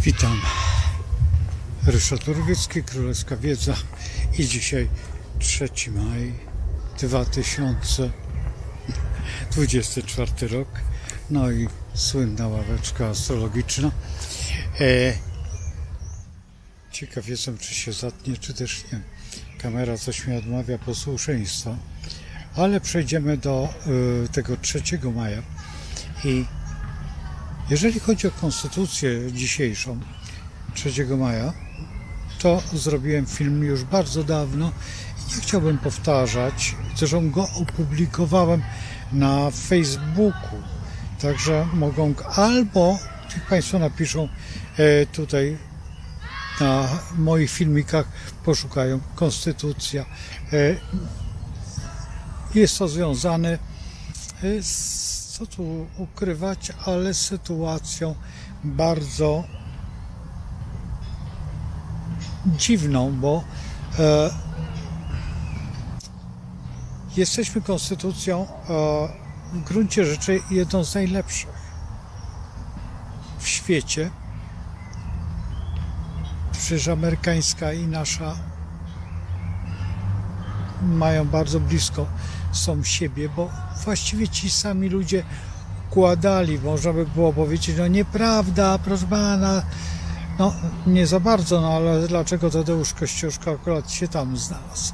Witam. Ryszard Urwiecki, Królewska Wiedza i dzisiaj 3 maj 2024 rok. No i słynna ławeczka astrologiczna. Ciekaw jestem, czy się zatnie, czy też nie. Kamera coś mi odmawia posłuszeństwa. Ale przejdziemy do tego 3 maja. I jeżeli chodzi o konstytucję dzisiejszą, 3 maja, to zrobiłem film już bardzo dawno i nie chciałbym powtarzać. Zresztą go opublikowałem na Facebooku. Także mogą, albo niech Państwo napiszą tutaj na moich filmikach, poszukają konstytucja. Jest to związane z, co tu ukrywać, ale z sytuacją bardzo dziwną, bo jesteśmy konstytucją w gruncie rzeczy jedną z najlepszych w świecie. Przecież amerykańska i nasza mają bardzo blisko są siebie, bo właściwie ci sami ludzie układali, można by było powiedzieć, no nieprawda, proszę pana, no nie za bardzo, no ale dlaczego Tadeusz Kościuszko akurat się tam znalazł?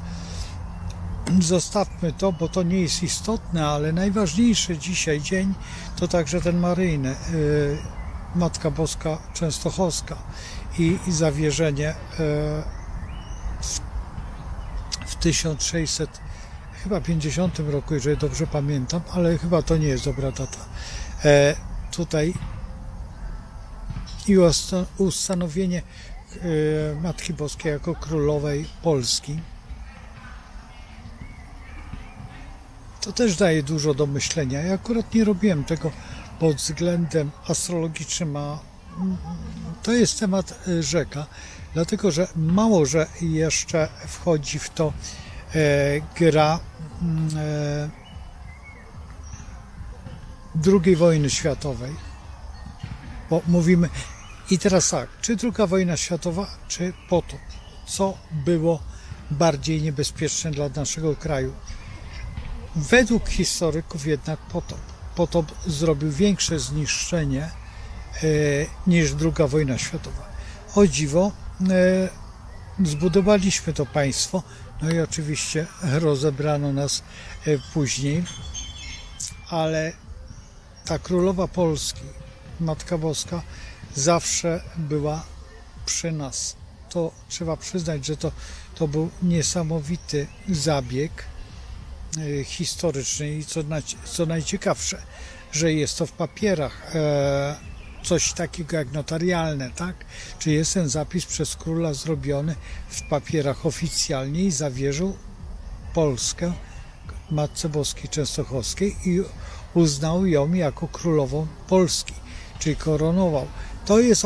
Zostawmy to, bo to nie jest istotne, ale najważniejszy dzisiaj dzień to także ten maryjny, Matka Boska Częstochowska i zawierzenie w 1650 roku, jeżeli dobrze pamiętam, ale chyba to nie jest dobra data. Tutaj i ustanowienie Matki Boskiej jako Królowej Polski. To też daje dużo do myślenia. Ja akurat nie robiłem tego pod względem astrologicznym, a to jest temat rzeka, dlatego że mało, że jeszcze wchodzi w to gra II wojny światowej, bo mówimy i teraz tak, czy II wojna światowa, czy potop, co było bardziej niebezpieczne dla naszego kraju? Według historyków jednak potop zrobił większe zniszczenie niż II wojna światowa. O dziwo, zbudowaliśmy to państwo, no i oczywiście rozebrano nas później, ale ta Królowa Polski, Matka Boska, zawsze była przy nas. To trzeba przyznać, że to był niesamowity zabieg historyczny i co najciekawsze, że jest to w papierach, coś takiego jak notarialne, tak? Czy jest ten zapis przez króla zrobiony w papierach oficjalnie i zawierzył Polskę Matce Boskiej Częstochowskiej i uznał ją jako królową Polski, czyli koronował. To jest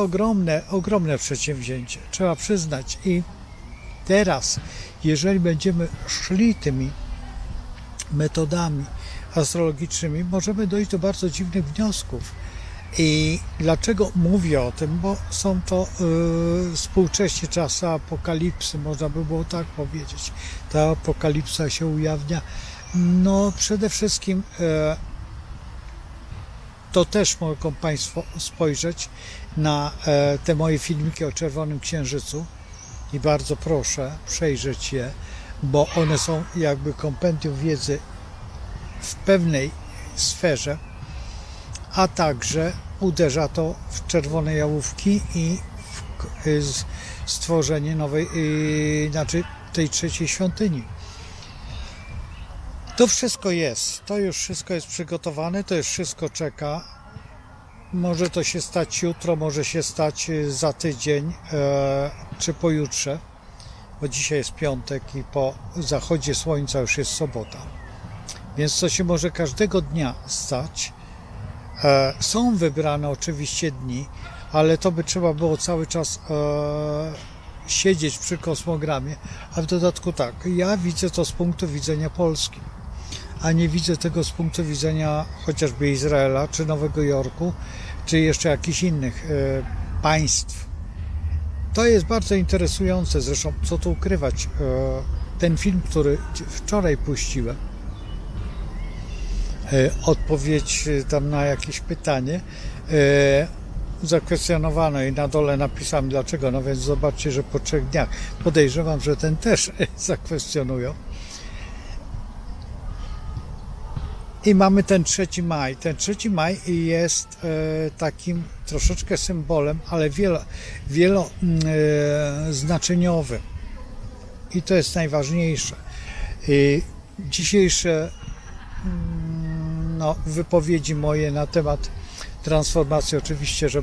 ogromne przedsięwzięcie, trzeba przyznać. I teraz, jeżeli będziemy szli tymi metodami astrologicznymi, możemy dojść do bardzo dziwnych wniosków. I dlaczego mówię o tym? Bo są to współcześnie czasy apokalipsy, można by było tak powiedzieć. Ta apokalipsa się ujawnia. No przede wszystkim to też mogą Państwo spojrzeć na te moje filmiki o Czerwonym Księżycu i bardzo proszę przejrzeć je, bo one są jakby kompendium wiedzy w pewnej sferze, a także uderza to w czerwone jałówki i w stworzenie nowej, znaczy tej trzeciej świątyni. To wszystko jest, to już wszystko jest przygotowane, to już wszystko czeka. Może to się stać jutro, może się stać za tydzień, czy pojutrze, bo dzisiaj jest piątek i po zachodzie słońca już jest sobota. Więc to się może każdego dnia stać. Są wybrane oczywiście dni, ale to by trzeba było cały czas siedzieć przy kosmogramie, a w dodatku tak, ja widzę to z punktu widzenia Polski, a nie widzę tego z punktu widzenia chociażby Izraela, czy Nowego Jorku, czy jeszcze jakichś innych państw To jest bardzo interesujące, zresztą co tu ukrywać, ten film, który wczoraj puściłem, odpowiedź tam na jakieś pytanie, zakwestionowano i na dole napisałem dlaczego, no więc zobaczcie, że po 3 dniach podejrzewam, że ten też zakwestionują. I mamy ten 3 maj. Ten 3 maj jest takim troszeczkę symbolem, ale wieloznaczeniowym. I to jest najważniejsze. Dzisiejsze wypowiedzi moje na temat transformacji oczywiście, że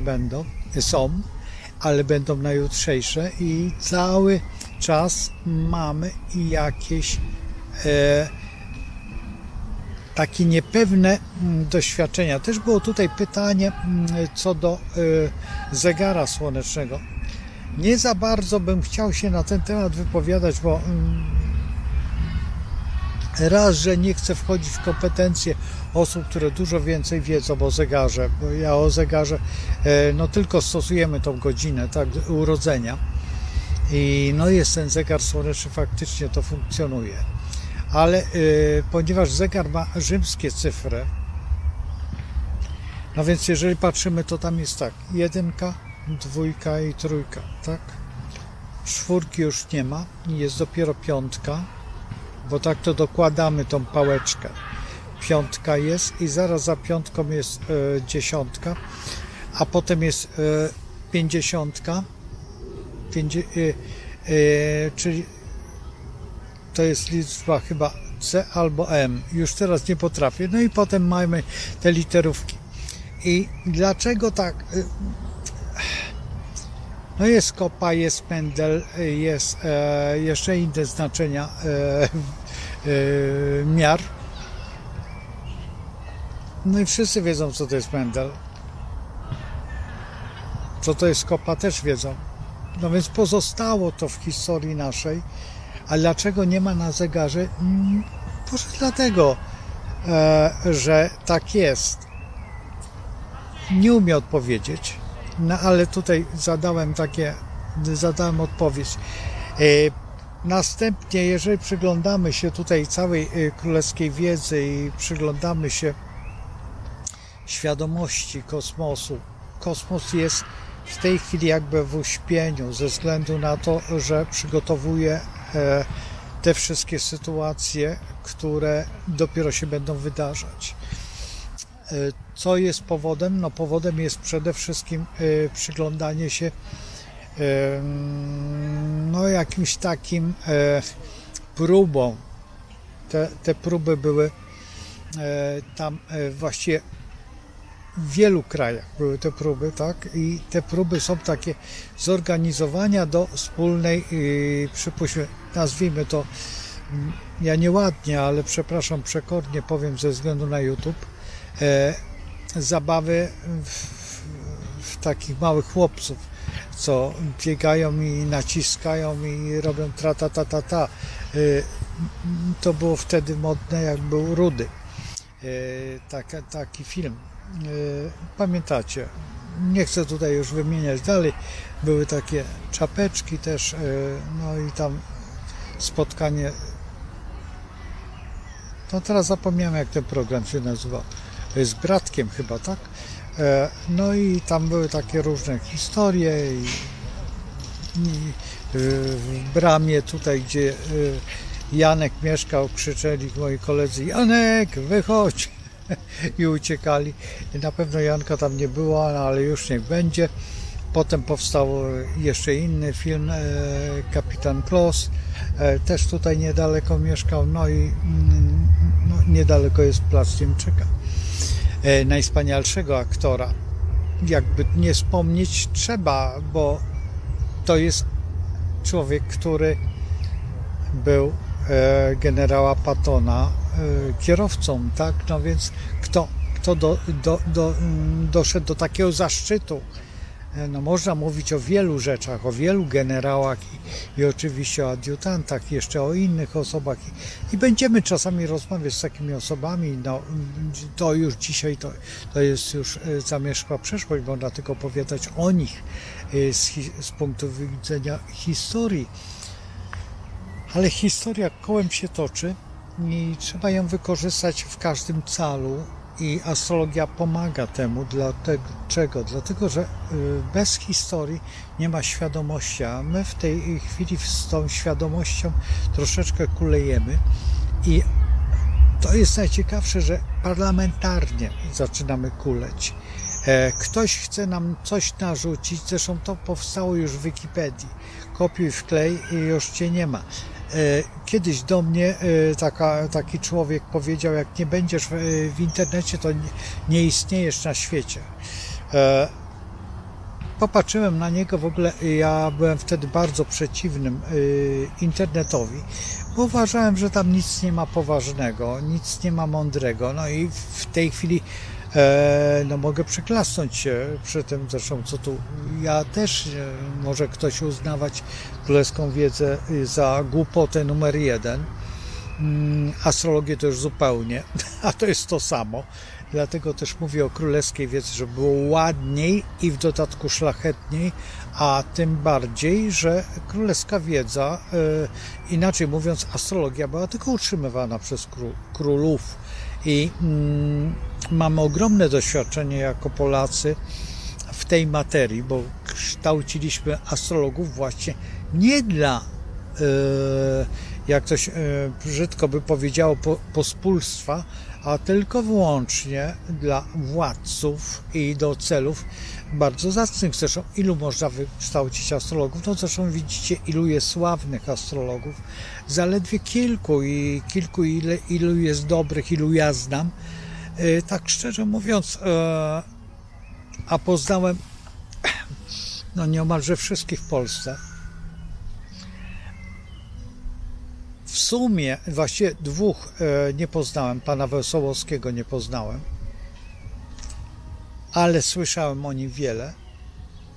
są, ale będą na jutrzejsze i cały czas mamy jakieś takie niepewne doświadczenia. Też było tutaj pytanie co do zegara słonecznego. Nie za bardzo bym chciał się na ten temat wypowiadać, bo raz, że nie chcę wchodzić w kompetencje osób, które dużo więcej wiedzą o zegarze, bo ja o zegarze tylko stosujemy tą godzinę, tak, urodzenia i jest ten zegar słoneczny, faktycznie to funkcjonuje, ale ponieważ zegar ma rzymskie cyfry, no więc jeżeli patrzymy, to tam jest tak, 1, 2 i 3, tak? 4 już nie ma, jest dopiero 5, bo tak to dokładamy tą pałeczkę. 5 jest i zaraz za 5 jest 10, a potem jest 50, czyli to jest liczba chyba C albo M, już teraz nie potrafię. No i potem mamy te literówki. I dlaczego tak? No jest kopa, jest pendel, jest jeszcze inne znaczenia miar. No i wszyscy wiedzą, co to jest pendel. Co to jest kopa, też wiedzą. No więc pozostało to w historii naszej. A dlaczego nie ma na zegarze? Może dlatego, że tak jest. Nie umiem odpowiedzieć. No ale tutaj zadałem odpowiedź. Następnie, jeżeli przyglądamy się tutaj całej królewskiej wiedzy i przyglądamy się świadomości kosmosu, kosmos jest w tej chwili jakby w uśpieniu ze względu na to, że przygotowuje te wszystkie sytuacje, które dopiero się będą wydarzać. Co jest powodem? No powodem jest przede wszystkim przyglądanie się jakimś takim próbom. Te próby były tam właściwie w wielu krajach były te próby, tak? I te próby są takie zorganizowania do wspólnej, przypuśćmy, nazwijmy to, ja nieładnie, ale przepraszam, przekornie powiem ze względu na YouTube, zabawy w takich małych chłopców, co biegają i naciskają i robią tra-ta-ta-ta-ta. To było wtedy modne, jak był Rudy. Taki film. Pamiętacie? Nie chcę tutaj już wymieniać dalej. Były takie czapeczki też, no i tam spotkanie. No teraz zapomniałem, jak ten program się nazywał. Z Bratkiem chyba, tak? No i tam były takie różne historie i w bramie tutaj, gdzie Janek mieszkał, krzyczeli moi koledzy: Janek, wychodź! I uciekali. I na pewno Janka tam nie było, ale już niech będzie. Potem powstał jeszcze inny film, Kapitan Kloss, też tutaj niedaleko mieszkał, no i niedaleko jest Plac Niemczyka. Najwspanialszego aktora, jakby nie wspomnieć trzeba, bo to jest człowiek, który był generała Pattona kierowcą, tak? No więc kto doszedł do takiego zaszczytu no można mówić o wielu rzeczach, o wielu generałach i oczywiście o adiutantach, jeszcze o innych osobach i będziemy czasami rozmawiać z takimi osobami, no to już dzisiaj to jest już zamierzchła przeszłość, można tylko opowiadać o nich z punktu widzenia historii, ale historia kołem się toczy i trzeba ją wykorzystać w każdym calu. I astrologia pomaga temu. Dlaczego? Dlatego, że bez historii nie ma świadomości, a my w tej chwili z tą świadomością troszeczkę kulejemy i to jest najciekawsze, że parlamentarnie zaczynamy kuleć. Ktoś chce nam coś narzucić, zresztą to powstało już w Wikipedii. Kopiuj, wklej i już cię nie ma. Kiedyś do mnie taki człowiek powiedział, jak nie będziesz w internecie, to nie istniejesz na świecie. Popatrzyłem na niego, w ogóle ja byłem wtedy bardzo przeciwnym internetowi, bo uważałem, że tam nic nie ma poważnego, nic nie ma mądrego, no i w tej chwili no mogę przyklasnąć się przy tym, zresztą co tu ja też może ktoś uznawać królewską wiedzę za głupotę numer 1. Astrologię to już zupełnie, a to jest to samo. Dlatego też mówię o królewskiej wiedzy, żeby było ładniej i w dodatku szlachetniej, a tym bardziej, że królewska wiedza, inaczej mówiąc astrologia, była tylko utrzymywana przez królów. I mamy ogromne doświadczenie jako Polacy w tej materii, bo kształciliśmy astrologów właśnie nie dla, jak ktoś brzydko by powiedziało, pospólstwa, a tylko wyłącznie dla władców i do celów bardzo zacnych. Zresztą ilu można wykształcić astrologów? No zresztą widzicie, ilu jest sławnych astrologów. Zaledwie kilku, ilu jest dobrych, ilu ja znam. Tak szczerze mówiąc, a poznałem no nieomalże wszystkich w Polsce. W sumie właściwie 2 nie poznałem, pana Wesołowskiego nie poznałem, ale słyszałem o nim wiele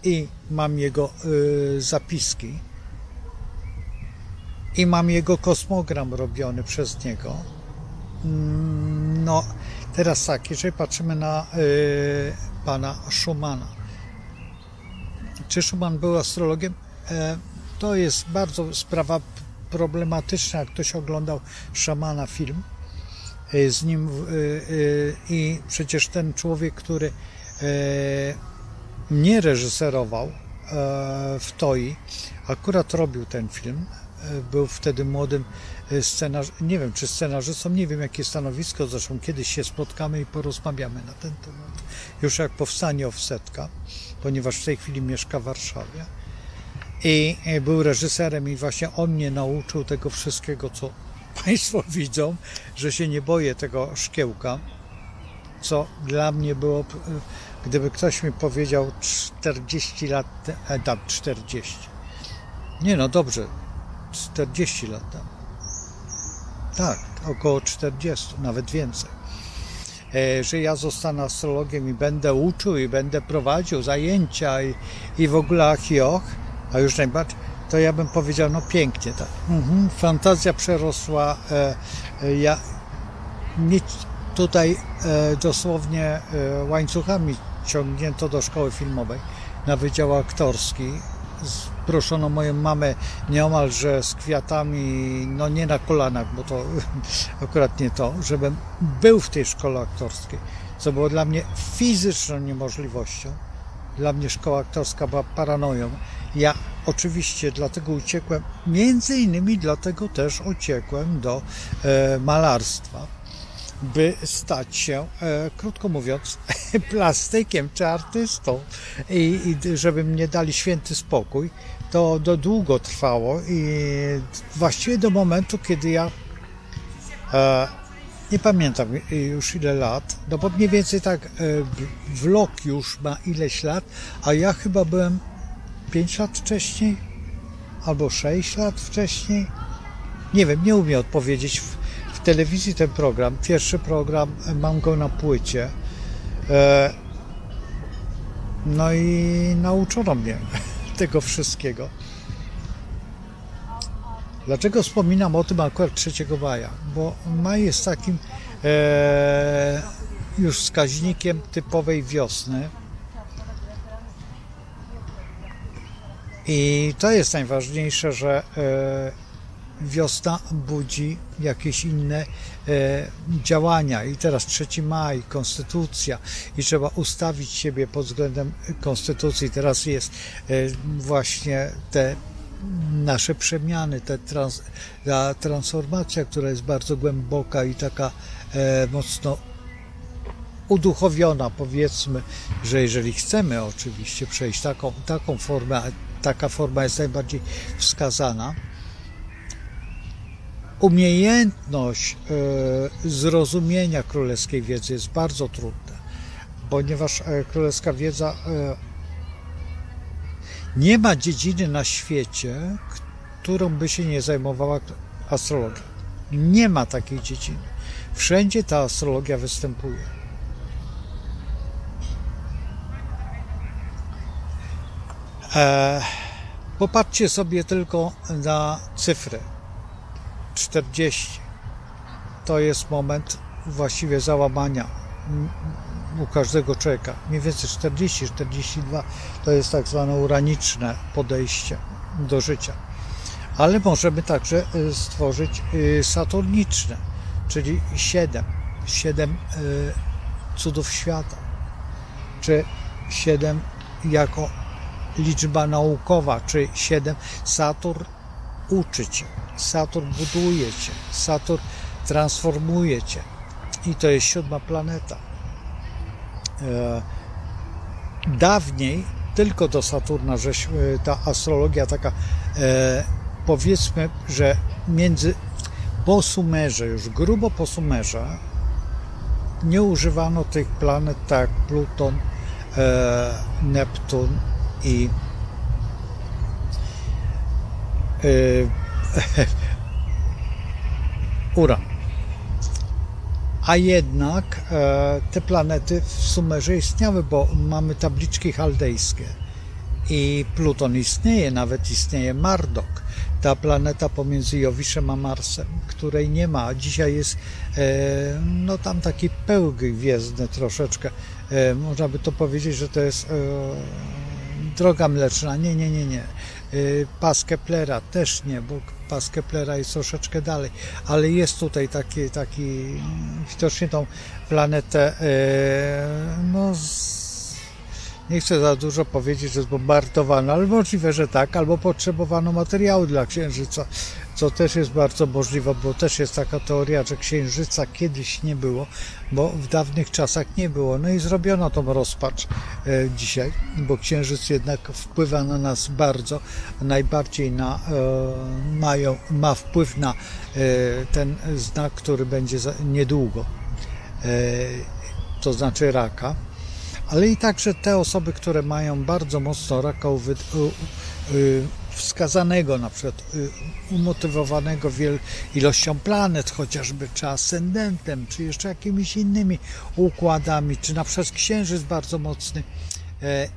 i mam jego zapiski i mam jego kosmogram robiony przez niego. No teraz tak, jeżeli patrzymy na pana Schumana, czy Schuman był astrologiem? To jest bardzo sprawa problematyczna, jak ktoś oglądał Szamana film z nim i przecież ten człowiek, który nie reżyserował w TOI, akurat robił ten film, był wtedy młodym scenarzystą, nie wiem czy scenarzystą, nie wiem jakie stanowisko, zresztą kiedyś się spotkamy i porozmawiamy na ten temat, już jak powstanie Offsetka, ponieważ w tej chwili mieszka w Warszawie. I był reżyserem i właśnie on mnie nauczył tego wszystkiego, co Państwo widzą, że się nie boję tego szkiełka, co dla mnie było, gdyby ktoś mi powiedział 40 lat, tam 40, nie no dobrze, 40 lat temu, tak, około 40, nawet więcej, że ja zostanę astrologiem i będę uczył i będę prowadził zajęcia i w ogóle ach i och, a już najbardziej, to ja bym powiedział, no pięknie, tak. Fantazja przerosła, ja mnie tutaj dosłownie łańcuchami ciągnięto do szkoły filmowej na wydział aktorski. Proszono moją mamę nieomalże z kwiatami, no nie na kolanach, bo to akurat nie to, żebym był w tej szkole aktorskiej, co było dla mnie fizyczną niemożliwością. Dla mnie szkoła aktorska była paranoją. Ja oczywiście dlatego uciekłem, między innymi dlatego też uciekłem do malarstwa, by stać się, krótko mówiąc, plastykiem czy artystą i żeby mnie dali święty spokój. To długo trwało i właściwie do momentu, kiedy ja nie pamiętam już ile lat, no bo mniej więcej tak vlog już ma ileś lat, a ja chyba byłem 5 lat wcześniej albo 6 lat wcześniej, nie wiem, nie umiem odpowiedzieć. W telewizji ten program, pierwszy program, mam go na płycie, No i nauczono mnie tego wszystkiego. Dlaczego wspominam o tym akurat 3 maja? Bo maj jest takim już wskaźnikiem typowej wiosny. I to jest najważniejsze, że wiosna budzi jakieś inne działania. I teraz 3 maj, konstytucja i trzeba ustawić siebie pod względem konstytucji. Teraz jest właśnie te nasze przemiany, ta transformacja, która jest bardzo głęboka i taka mocno uduchowiona, powiedzmy, że jeżeli chcemy oczywiście przejść taką formę, taka forma jest najbardziej wskazana, umiejętność zrozumienia królewskiej wiedzy jest bardzo trudna, ponieważ królewska wiedza nie ma dziedziny na świecie, którą by się nie zajmowała astrologia. Nie ma takiej dziedziny. Wszędzie ta astrologia występuje. Popatrzcie sobie tylko na cyfrę. 40. To jest moment właściwie załamania u każdego człowieka. Mniej więcej 40-42 to jest tak zwane uraniczne podejście do życia. Ale możemy także stworzyć saturniczne, czyli 7 cudów świata, czy 7 jako liczba naukowa, czy 7. Saturn uczy cię, Saturn buduje cię, Saturn transformuje cię i to jest 7. planeta. Dawniej tylko do Saturna, ta astrologia taka, powiedzmy, że po Sumerze, już grubo po Sumerze, nie używano tych planet tak jak Pluton, Neptun i Uran. A jednak te planety w Sumerze istniały, bo mamy tabliczki chaldejskie i Pluton istnieje, nawet istnieje Marduk, ta planeta pomiędzy Jowiszem a Marsem, której nie ma. Dzisiaj jest no tam taki pełg gwiezdny troszeczkę. Można by to powiedzieć, że to jest droga mleczna. Nie. Pas Keplera też nie, bo pas Keplera jest troszeczkę dalej, ale jest tutaj taki widocznie tą planetę, no nie chcę za dużo powiedzieć, że zbombardowano, ale możliwe, że tak, albo potrzebowano materiału dla Księżyca, co też jest bardzo możliwe, bo też jest taka teoria, że Księżyca kiedyś nie było, bo w dawnych czasach nie było. No i zrobiono tą rozpacz dzisiaj, bo Księżyc jednak wpływa na nas bardzo, najbardziej ma wpływ na ten znak, który będzie niedługo, to znaczy raka. Ale i także te osoby, które mają bardzo mocno raka wskazanego, na przykład umotywowanego ilością planet, chociażby, czy ascendentem, czy jeszcze jakimiś innymi układami, czy na przykład księżyc bardzo mocny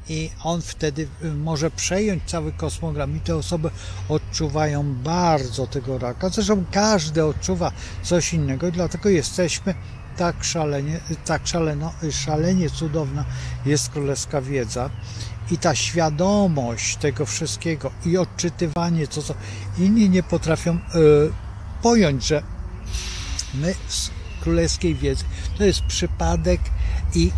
i on wtedy może przejąć cały kosmogram i te osoby odczuwają bardzo tego raka. Zresztą każdy odczuwa coś innego i dlatego jesteśmy szalenie cudowna jest królewska wiedza i ta świadomość tego wszystkiego i odczytywanie, co inni nie potrafią pojąć, że my z królewskiej wiedzy to jest przypadek i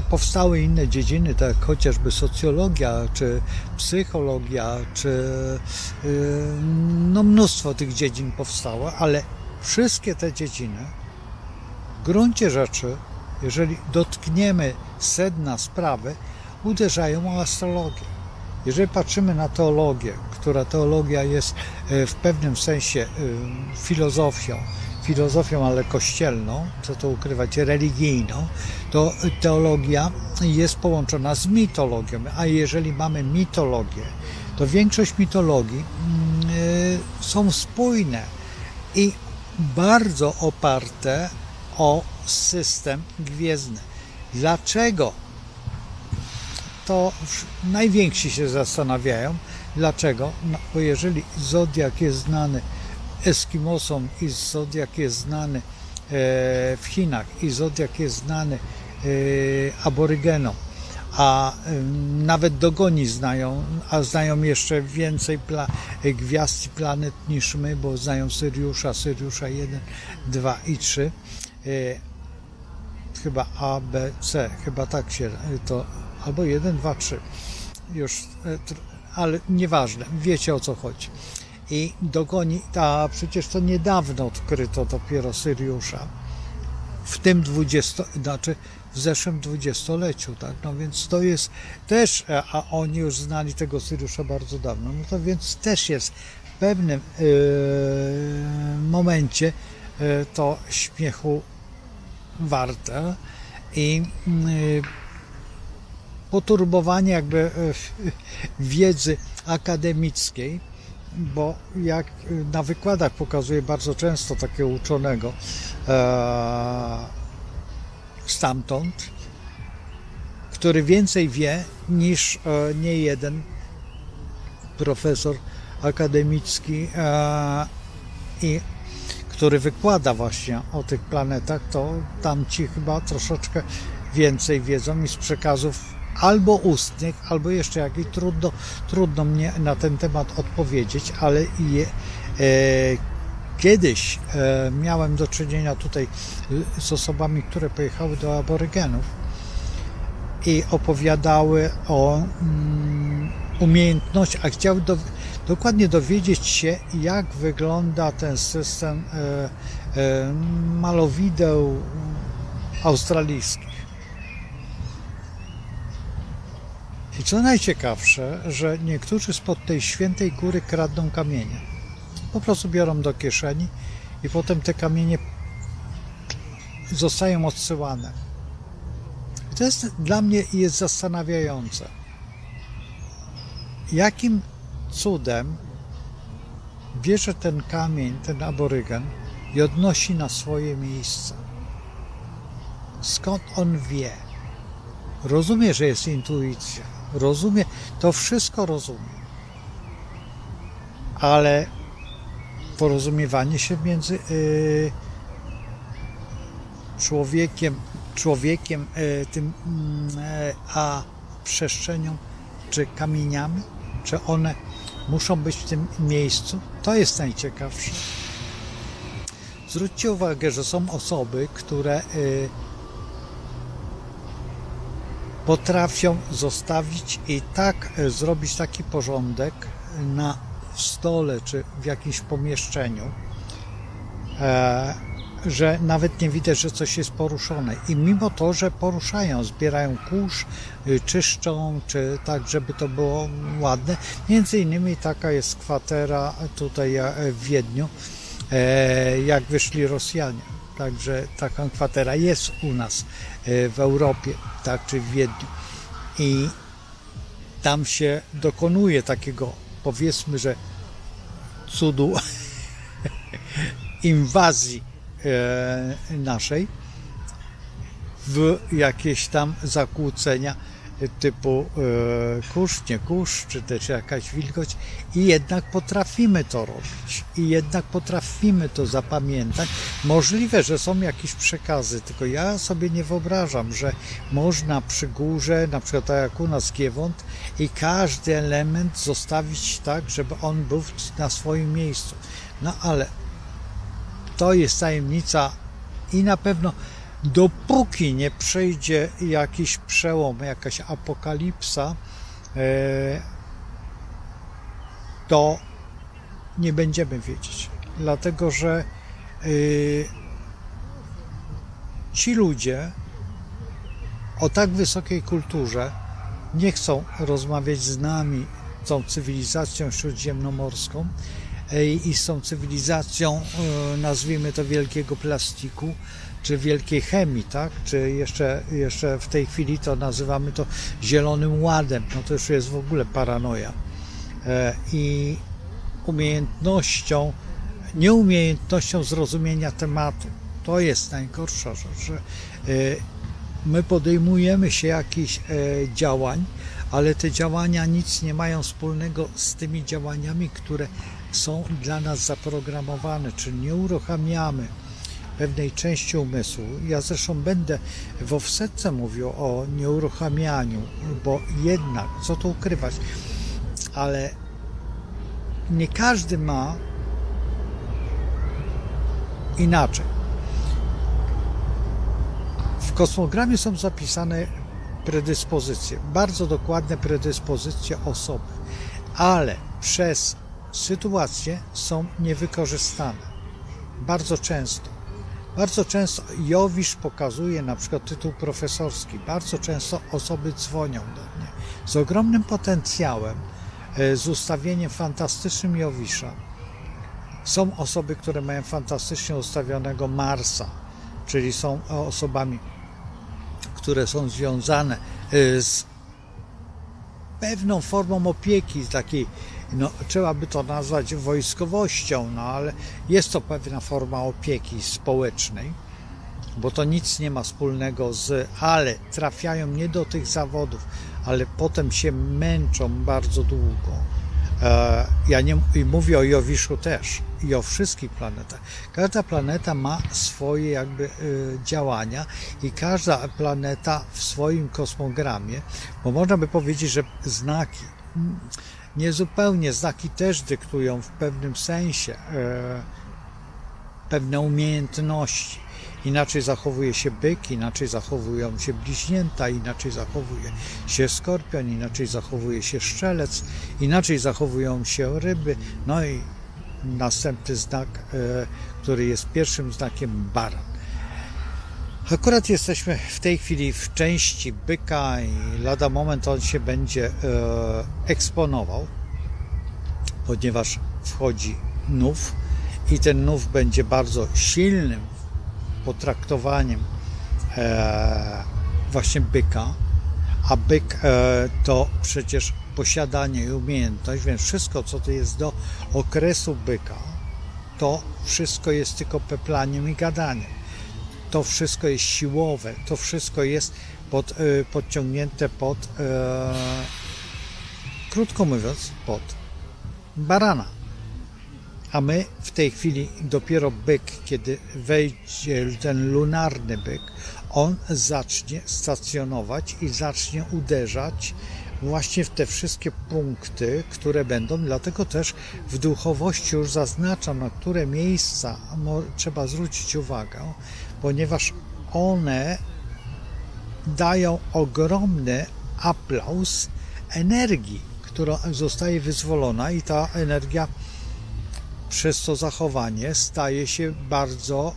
powstały inne dziedziny, tak jak chociażby socjologia, czy psychologia, czy no mnóstwo tych dziedzin powstało, ale wszystkie te dziedziny w gruncie rzeczy, jeżeli dotkniemy sedna sprawy, uderzają o astrologię. Jeżeli patrzymy na teologię, która teologia jest w pewnym sensie filozofią, ale kościelną, co to ukrywać, religijną, to teologia jest połączona z mitologią. A jeżeli mamy mitologię, to większość mitologii są spójne i bardzo oparte o system gwiezdny. Dlaczego to najwięksi się zastanawiają, dlaczego, no, bo jeżeli zodiak jest znany Eskimosom i zodiak jest znany w Chinach i zodiak jest znany aborygenom, a nawet dogoni znają, a znają jeszcze więcej gwiazd i planet niż my, bo znają Syriusza 1, 2 i 3, chyba A, B, C, chyba tak się to, albo 1, 2, 3, już, ale nieważne, wiecie o co chodzi. I dogoni, a przecież to niedawno odkryto dopiero Syriusza, w tym w zeszłym dwudziestoleciu, tak, no więc to jest też, a oni już znali tego Syriusza bardzo dawno, no to więc też jest w pewnym momencie to śmiechu warte i poturbowanie jakby wiedzy akademickiej, bo jak na wykładach pokazuje bardzo często takiego uczonego stamtąd, który więcej wie niż nie jeden profesor akademicki i który wykłada właśnie o tych planetach, to tamci chyba troszeczkę więcej wiedzą i z przekazów albo ustnych, albo jeszcze jakiś, trudno mnie na ten temat odpowiedzieć, ale kiedyś miałem do czynienia tutaj z osobami, które pojechały do aborygenów i opowiadały o umiejętnościach, a chciały dokładnie dowiedzieć się, jak wygląda ten system malowideł australijskich. I co najciekawsze, że niektórzy spod tej świętej góry kradną kamienie. Po prostu biorą do kieszeni i potem te kamienie zostają odsyłane. I to jest dla mnie jest zastanawiające. Jakim cudem bierze ten kamień, ten aborygen i odnosi na swoje miejsce? Skąd on wie? Rozumie, że jest intuicja. Rozumie, to wszystko rozumie. Ale porozumiewanie się między człowiekiem tym a przestrzenią, czy kamieniami, czy one muszą być w tym miejscu, to jest najciekawsze. Zwróćcie uwagę, że są osoby, które potrafią zostawić i tak zrobić taki porządek na stole czy w jakimś pomieszczeniu, że nawet nie widać, że coś jest poruszone. I mimo to, że poruszają, zbierają kurz, czyszczą, czy tak, żeby to było ładne. Między innymi taka jest kwatera tutaj w Wiedniu, jak wyszli Rosjanie. Także taka kwatera jest u nas w Europie, tak, czy w Wiedniu. I tam się dokonuje takiego, powiedzmy, że cudu inwazji naszej w jakieś tam zakłócenia typu kurz, nie kurz, czy też jakaś wilgoć i jednak potrafimy to robić i jednak potrafimy to zapamiętać. Możliwe, że są jakieś przekazy, tylko ja sobie nie wyobrażam, że można przy górze, na przykład tak jak u nas Giewont, i każdy element zostawić tak, żeby on był na swoim miejscu. No ale to jest tajemnica i na pewno dopóki nie przyjdzie jakiś przełom, jakaś apokalipsa, to nie będziemy wiedzieć. Dlatego, że ci ludzie o tak wysokiej kulturze nie chcą rozmawiać z nami, tą cywilizacją śródziemnomorską i z tą cywilizacją, nazwijmy to, wielkiego plastiku, czy wielkiej chemii, tak? Czy jeszcze w tej chwili to nazywamy to zielonym ładem, no to już jest w ogóle paranoja. I nieumiejętnością zrozumienia tematu. To jest najgorsza rzecz, że my podejmujemy się jakichś działań, ale te działania nic nie mają wspólnego z tymi działaniami, które są dla nas zaprogramowane, czyli nie uruchamiamy pewnej części umysłu. Ja zresztą będę w offsetce mówił o nieuruchamianiu, bo jednak, co tu ukrywać, ale nie każdy ma inaczej. W kosmogramie są zapisane predyspozycje, bardzo dokładne predyspozycje osoby, ale przez sytuacje są niewykorzystane. Bardzo często. Bardzo często Jowisz pokazuje na przykład tytuł profesorski. Bardzo często osoby dzwonią do mnie z ogromnym potencjałem, z ustawieniem fantastycznym Jowisza. Są osoby, które mają fantastycznie ustawionego Marsa, czyli są osobami, które są związane z pewną formą opieki, takiej, no, trzeba by to nazwać wojskowością, no ale jest to pewna forma opieki społecznej, bo to nic nie ma wspólnego ale trafiają nie do tych zawodów, ale potem się męczą bardzo długo. Ja nie mówię o Jowiszu też i o wszystkich planetach. Każda planeta ma swoje jakby działania i każda planeta w swoim kosmogramie, bo można by powiedzieć, że znaki, niezupełnie znaki też dyktują w pewnym sensie pewne umiejętności. Inaczej zachowuje się byk, inaczej zachowują się bliźnięta, inaczej zachowuje się skorpion, inaczej zachowuje się strzelec, inaczej zachowują się ryby. No i następny znak, który jest pierwszym znakiem, baran. Akurat jesteśmy w tej chwili w części byka i lada moment on się będzie eksponował, ponieważ wchodzi nów i ten nów będzie bardzo silnym potraktowaniem właśnie byka, a byk to przecież posiadanie i umiejętność, więc wszystko, co to jest do okresu byka, to wszystko jest tylko peplaniem i gadaniem. To wszystko jest siłowe, to wszystko jest podciągnięte pod, krótko mówiąc, pod barana. A my w tej chwili dopiero byk, kiedy wejdzie ten lunarny byk, on zacznie stacjonować i zacznie uderzać właśnie w te wszystkie punkty, które będą, dlatego też w duchowości już zaznaczam, na które miejsca trzeba zwrócić uwagę, ponieważ one dają ogromny aplauz energii, która zostaje wyzwolona i ta energia przez to zachowanie staje się bardzo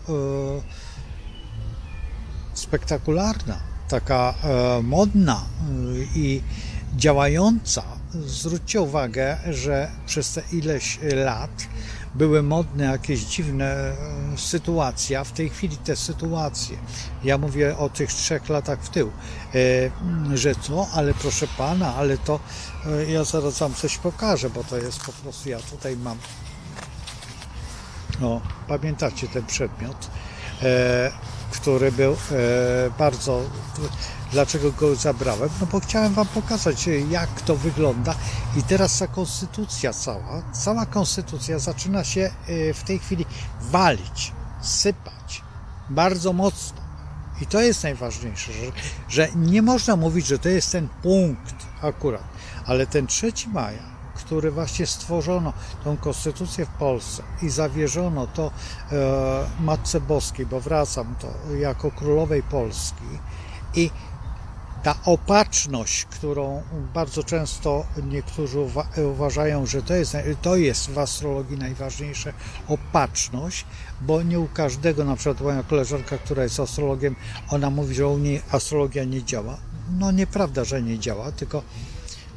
spektakularna, taka modna i działająca. Zwróćcie uwagę, że przez te ileś lat były modne jakieś dziwne sytuacje, a w tej chwili te sytuacje, ja mówię o tych 3 latach w tył, że co, ale proszę pana, ale to ja zaraz wam coś pokażę, bo to jest po prostu, ja tutaj mam, no, pamiętacie ten przedmiot, który był bardzo... Dlaczego go zabrałem? No bo chciałem wam pokazać, jak to wygląda. I teraz ta konstytucja cała konstytucja zaczyna się w tej chwili walić, sypać bardzo mocno. I to jest najważniejsze, że nie można mówić, że to jest ten punkt akurat, ale ten 3 maja, który właśnie stworzono tą konstytucję w Polsce i zawierzono to Matce Boskiej, bo wracam to jako królowej Polski, i ta opatrzność, którą bardzo często niektórzy uważają, że to jest w astrologii najważniejsze, opatrzność, bo nie u każdego, na przykład moja koleżanka, która jest astrologiem, ona mówi, że u niej astrologia nie działa. No nieprawda, że nie działa, tylko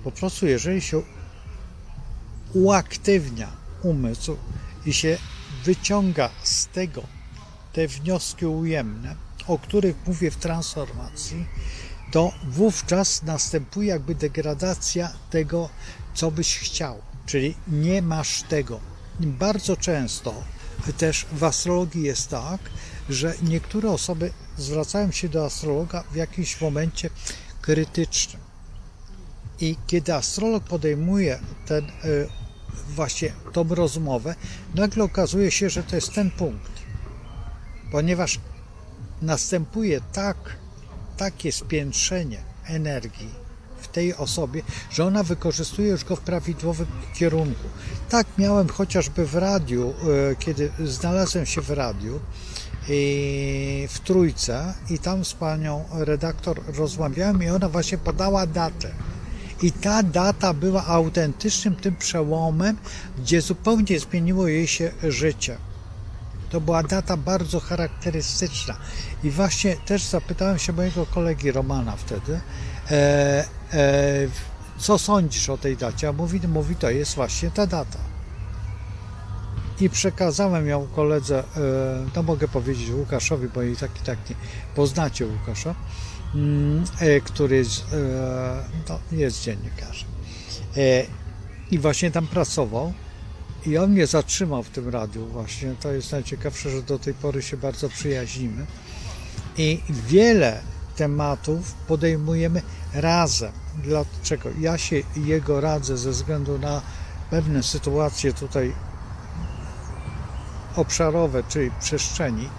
po prostu jeżeli się uaktywnia umysł i się wyciąga z tego te wnioski ujemne, o których mówię w transformacji, to wówczas następuje jakby degradacja tego, co byś chciał, czyli nie masz tego. Bardzo często też w astrologii jest tak, że niektóre osoby zwracają się do astrologa w jakimś momencie krytycznym I kiedy astrolog podejmuje właśnie tą rozmowę, nagle okazuje się, że to jest ten punkt, ponieważ następuje takie spiętrzenie energii w tej osobie, że ona wykorzystuje już go w prawidłowym kierunku. Tak miałem chociażby w radiu, kiedy znalazłem się w radiu w Trójce i tam z panią redaktor rozmawiałem i ona właśnie podała datę. I ta data była autentycznym tym przełomem, gdzie zupełnie zmieniło jej się życie. To była data bardzo charakterystyczna. I właśnie też zapytałem się mojego kolegi Romana wtedy, co sądzisz o tej dacie? A mówi, to jest właśnie ta data. I przekazałem ją koledze, no mogę powiedzieć Łukaszowi, bo i tak nie poznacie Łukasza, który jest dziennikarzem. I właśnie tam pracował i on mnie zatrzymał w tym radiu właśnie. To jest najciekawsze, że do tej pory się bardzo przyjaźnimy. I wiele tematów podejmujemy razem. Dlaczego? Ja się jego radzę ze względu na pewne sytuacje tutaj obszarowe, czyli przestrzeni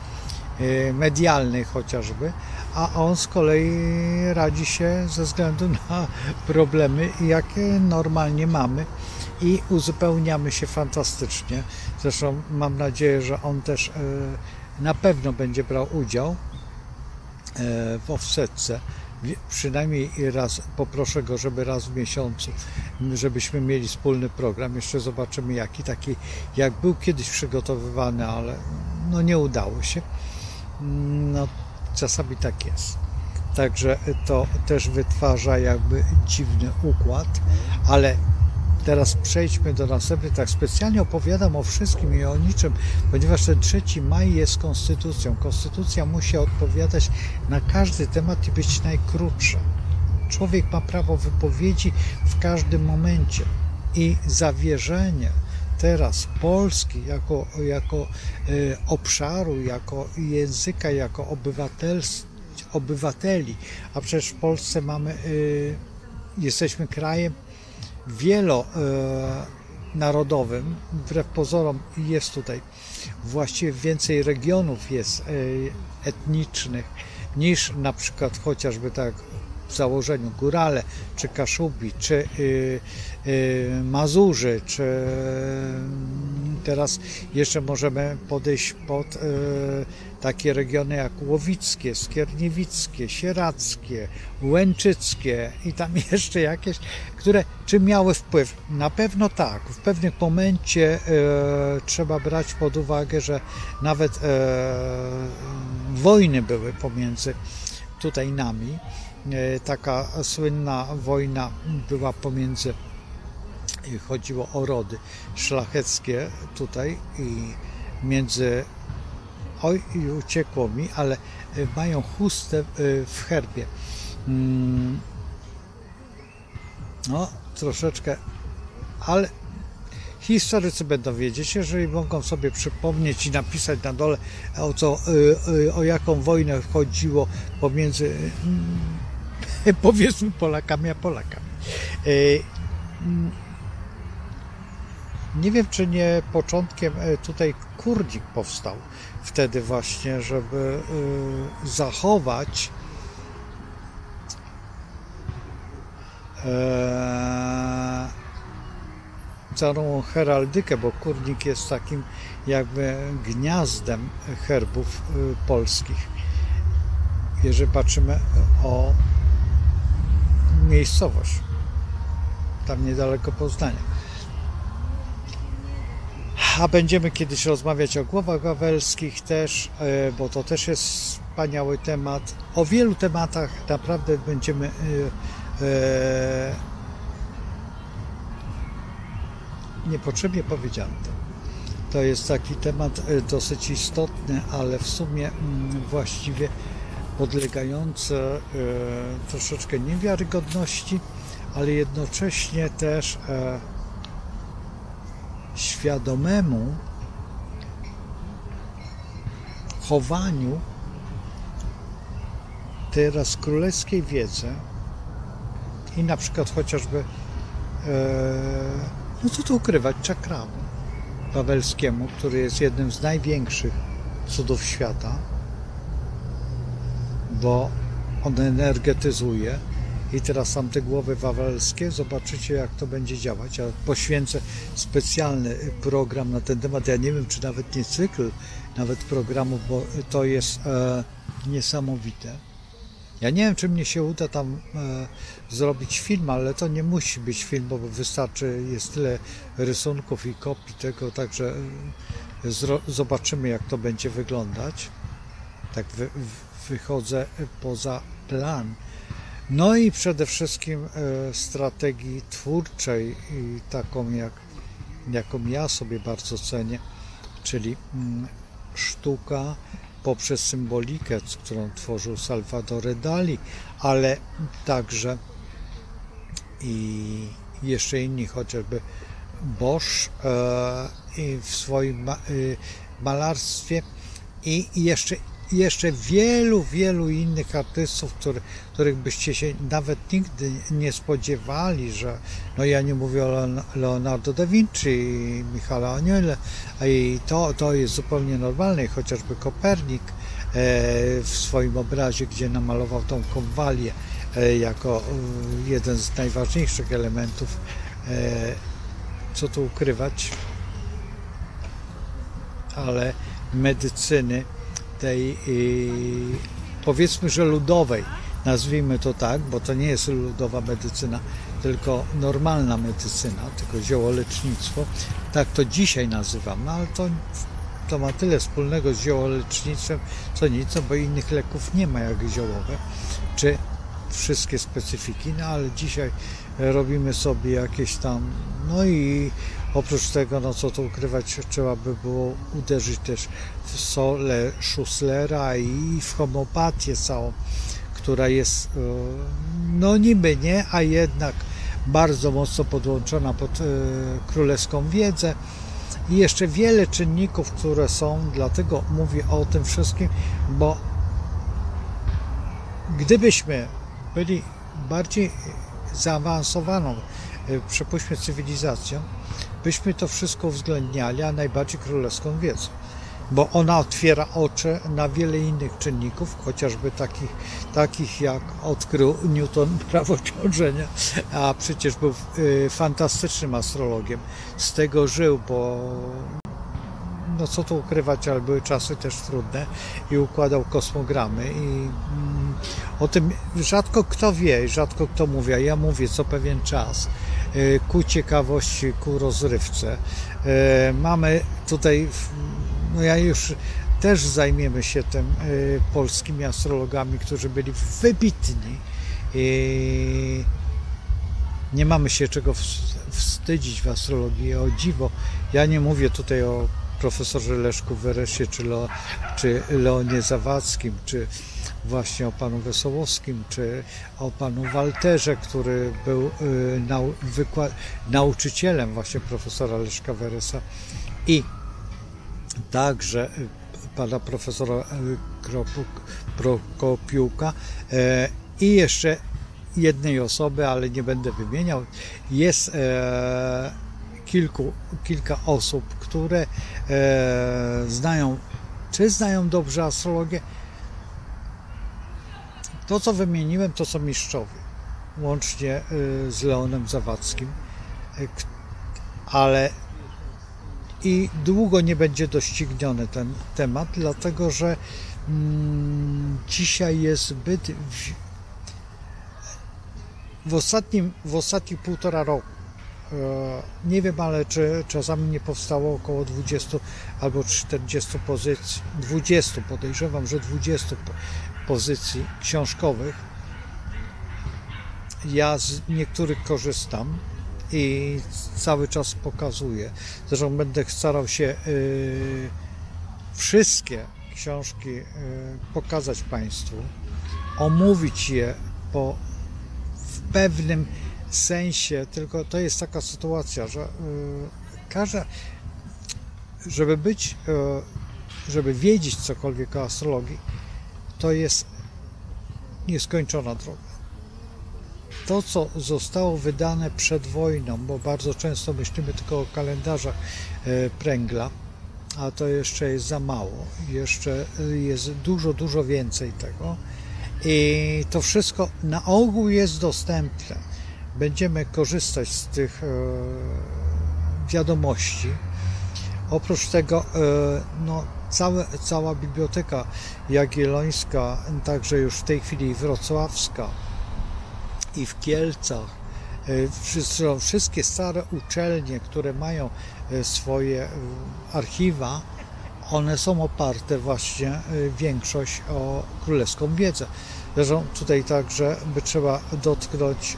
medialnej chociażby, a on z kolei radzi się ze względu na problemy, jakie normalnie mamy i uzupełniamy się fantastycznie. Zresztą mam nadzieję, że on też na pewno będzie brał udział w offsetce. Przynajmniej raz, poproszę go, żeby raz w miesiącu, żebyśmy mieli wspólny program. Jeszcze zobaczymy jaki, taki jak był kiedyś przygotowywany, ale no nie udało się. No czasami tak jest. Także to też wytwarza jakby dziwny układ, ale teraz przejdźmy do następnej. Tak specjalnie opowiadam o wszystkim i o niczym, ponieważ ten 3 maj jest konstytucją. Konstytucja musi odpowiadać na każdy temat i być najkrótsza. Człowiek ma prawo wypowiedzi w każdym momencie i zawierzenie teraz Polski jako obszaru, jako języka, jako obywateli, a przecież w Polsce jesteśmy krajem wielonarodowym, wbrew pozorom jest tutaj właściwie więcej regionów jest etnicznych niż na przykład chociażby tak w założeniu Górale, czy Kaszubi, czy Mazurzy, czy teraz jeszcze możemy podejść pod takie regiony jak łowickie, skierniewickie, sieradzkie, łęczyckie i tam jeszcze jakieś, które czy miały wpływ? Na pewno tak. W pewnym momencie trzeba brać pod uwagę, że nawet wojny były pomiędzy tutaj nami. Taka słynna wojna była pomiędzy, chodziło o rody szlacheckie tutaj i między, oj i uciekło mi, ale mają chustę w herbie. No, troszeczkę, ale historycy będą wiedzieć, jeżeli mogą sobie przypomnieć i napisać na dole, o jaką wojnę chodziło pomiędzy powiedzmy Polakami a Polakami. Nie wiem, czy nie początkiem tutaj kurnik powstał wtedy właśnie, żeby zachować całą heraldykę, bo kurnik jest takim jakby gniazdem herbów polskich. Jeżeli patrzymy o miejscowość, tam niedaleko Poznania. A będziemy kiedyś rozmawiać o głowach wawelskich też, bo to też jest wspaniały temat. O wielu tematach naprawdę będziemy niepotrzebnie powiedziane. To jest taki temat dosyć istotny, ale w sumie właściwie podlegający troszeczkę niewiarygodności, ale jednocześnie też świadomemu chowaniu teraz królewskiej wiedzy i na przykład chociażby no co tu ukrywać, czakramu wawelskiemu, który jest jednym z największych cudów świata, bo on energetyzuje. I teraz tam te głowy wawelskie, zobaczycie jak to będzie działać. Ja poświęcę specjalny program na ten temat. Ja nie wiem, czy nawet nie cykl, nawet programu, bo to jest niesamowite. Ja nie wiem, czy mnie się uda tam zrobić film, ale to nie musi być film, bo wystarczy, jest tyle rysunków i kopii tego, także zobaczymy, jak to będzie wyglądać. Tak wychodzę poza plan. No i przede wszystkim strategii twórczej, taką jaką ja sobie bardzo cenię, czyli sztuka poprzez symbolikę, którą tworzył Salvador Dali, ale także i jeszcze inni, chociażby Bosch i w swoim malarstwie i jeszcze wielu innych artystów, których byście się nawet nigdy nie spodziewali, że no ja nie mówię o Leonardo da Vinci i Michela Agnello, i to jest zupełnie normalne, chociażby Kopernik w swoim obrazie, gdzie namalował tą konwalię jako jeden z najważniejszych elementów, co tu ukrywać, ale medycyny tej, powiedzmy, że ludowej, nazwijmy to tak, bo to nie jest ludowa medycyna, tylko normalna medycyna, tylko ziołolecznictwo, tak to dzisiaj nazywam, no ale to ma tyle wspólnego z ziołolecznictwem, co nic, bo innych leków nie ma jak ziołowe, czy wszystkie specyfiki, no ale dzisiaj robimy sobie jakieś tam, no i oprócz tego, no co tu ukrywać, trzeba by było uderzyć też w solę Schusslera i w homeopatię całą, która jest, no niby nie, a jednak bardzo mocno podłączona pod królewską wiedzę i jeszcze wiele czynników, które są, dlatego mówię o tym wszystkim, bo gdybyśmy byli bardziej zaawansowaną, przypuśćmy, cywilizacją, byśmy to wszystko uwzględniali, a najbardziej królewską wiedzą, bo ona otwiera oczy na wiele innych czynników, chociażby takich jak odkrył Newton prawo ciążenia, a przecież był fantastycznym astrologiem, z tego żył, bo no co tu ukrywać, ale były czasy też trudne i układał kosmogramy i o tym rzadko kto wie, rzadko kto mówi, a ja mówię co pewien czas ku ciekawości, ku rozrywce. Mamy tutaj, no ja już też zajmiemy się tym polskimi astrologami, którzy byli wybitni i nie mamy się czego wstydzić w astrologii, o dziwo. Ja nie mówię tutaj o profesorze Leszku Weresie, czy Leonie Zawadzkim, czy właśnie o panu Wesołowskim, czy o panu Walterze, który był nauczycielem właśnie profesora Leszka Weresa, i także pana profesora Prokopiuka i jeszcze jednej osoby, ale nie będę wymieniał. Jest kilka osób, które znają dobrze astrologię. To, co wymieniłem, to są mistrzowie, łącznie z Leonem Zawadzkim, ale i długo nie będzie dościgniony ten temat, dlatego że dzisiaj jest zbyt w ostatnich półtora roku, nie wiem, ale czy czasami nie powstało około 20 albo 40 pozycji, 20, podejrzewam, że 20 pozycji książkowych. Ja z niektórych korzystam i cały czas pokazuję. Zresztą będę starał się wszystkie książki pokazać Państwu, omówić je w pewnym sensie, tylko to jest taka sytuacja, że żeby wiedzieć cokolwiek o astrologii, to jest nieskończona droga. to, co zostało wydane przed wojną, bo bardzo często myślimy tylko o kalendarzach Pręgla, a to jeszcze jest za mało. Jeszcze jest dużo więcej tego. I to wszystko na ogół jest dostępne. Będziemy korzystać z tych wiadomości. Oprócz tego no, cała Biblioteka Jagiellońska, także już w tej chwili wrocławska i w Kielcach, wszystkie stare uczelnie, które mają swoje archiwa, one są oparte właśnie większość o królewską wiedzę. Zresztą tutaj także by trzeba dotknąć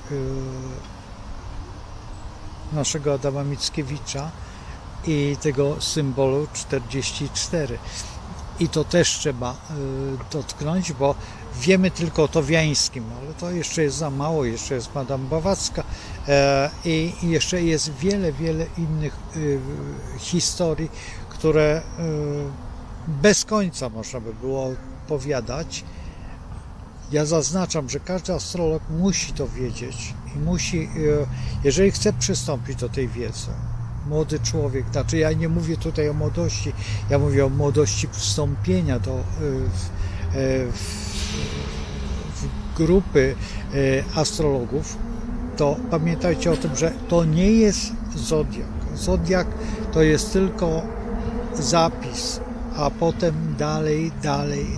naszego Adama Mickiewicza i tego symbolu 44. I to też trzeba dotknąć, bo wiemy tylko o Towiańskim, ale to jeszcze jest za mało, jeszcze jest Madame Blawacka i jeszcze jest wiele innych historii, które bez końca można by było opowiadać. Ja zaznaczam, że każdy astrolog musi to wiedzieć i musi, jeżeli chce przystąpić do tej wiedzy, młody człowiek, znaczy ja nie mówię tutaj o młodości, ja mówię o młodości wstąpienia w grupy astrologów, to pamiętajcie o tym, że to nie jest zodiak. Zodiak to jest tylko zapis, a potem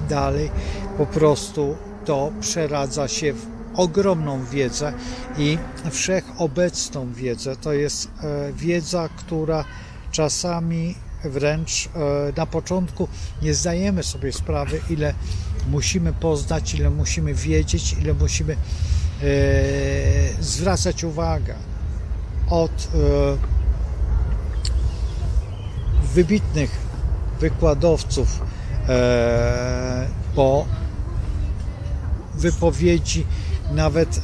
dalej po prostu to przeradza się w ogromną wiedzę i wszechobecną wiedzę. To jest wiedza, która czasami wręcz na początku nie zdajemy sobie sprawy, ile musimy poznać, ile musimy wiedzieć, ile musimy zwracać uwagę. Od wybitnych wykładowców po wypowiedzi nawet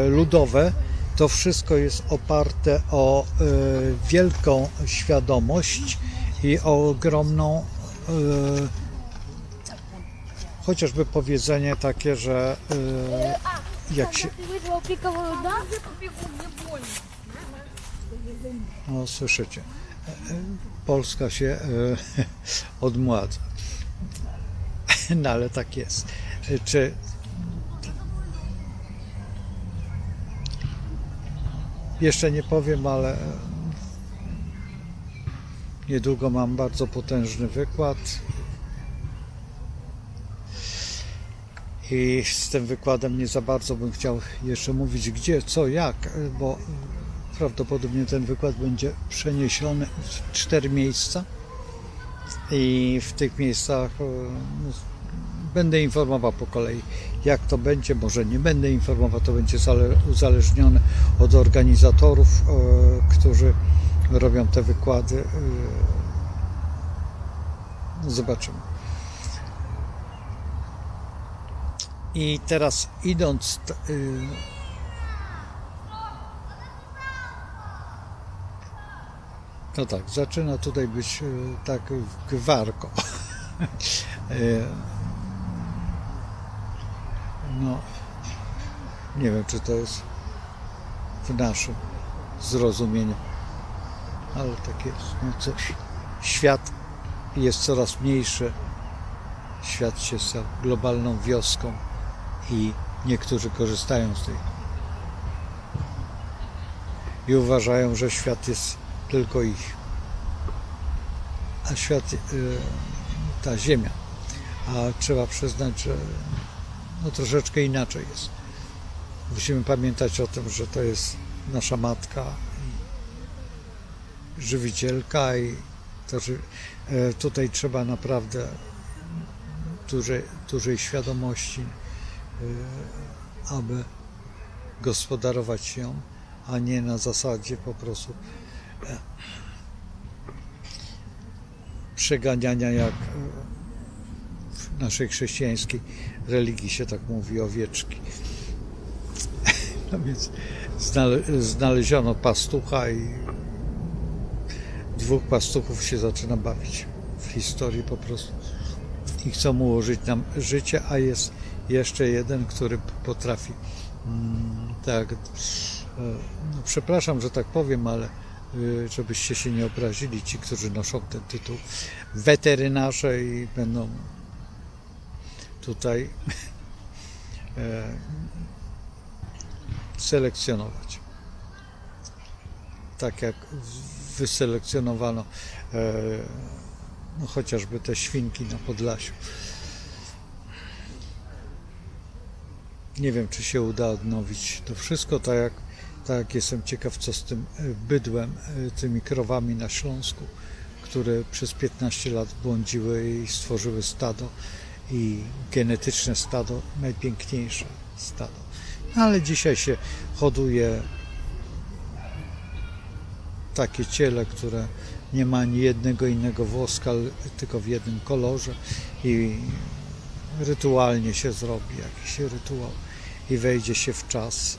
ludowe, to wszystko jest oparte o wielką świadomość i o ogromną chociażby powiedzenie takie, że jak się... No słyszycie, Polska się odmładza. No ale tak jest. Czy jeszcze nie powiem, ale niedługo mam bardzo potężny wykład i z tym wykładem nie za bardzo bym chciał jeszcze mówić gdzie, co, jak, bo prawdopodobnie ten wykład będzie przeniesiony w 4 miejsca i w tych miejscach będę informował po kolei, jak to będzie, może nie będę informował, to będzie uzależnione od organizatorów, którzy robią te wykłady. Zobaczymy. I teraz idąc no tak, zaczyna tutaj być tak gwarko. No, nie wiem, czy to jest w naszym zrozumieniu, ale tak jest. No coś. Świat jest coraz mniejszy. Świat się stał globalną wioską i niektórzy korzystają z tej i uważają, że świat jest tylko ich. A świat, ta Ziemia. A trzeba przyznać, że no troszeczkę inaczej jest. Musimy pamiętać o tym, że to jest nasza matka, żywicielka i to, że tutaj trzeba naprawdę dużej świadomości, aby gospodarować ją, a nie na zasadzie po prostu przeganiania, jak w naszej chrześcijańskiej religii się tak mówi, owieczki. No więc znaleziono pastucha i 2 pastuchów się zaczyna bawić w historii po prostu i chcą ułożyć nam życie, a jest jeszcze jeden, który potrafi Tak, no, przepraszam, że tak powiem, ale żebyście się nie obrazili, ci, którzy noszą ten tytuł, weterynarze i będą tutaj selekcjonować. Tak jak wyselekcjonowano no, chociażby te świnki na Podlasiu. Nie wiem, czy się uda odnowić to wszystko, tak jak jestem ciekaw, co z tym bydłem, tymi krowami na Śląsku, które przez 15 lat błądziły i stworzyły stado i genetyczne stado, najpiękniejsze stado. No, ale dzisiaj się hoduje takie ciele, które nie ma ani jednego innego woska, tylko w jednym kolorze i rytualnie się zrobi jakiś rytuał i wejdzie się w czas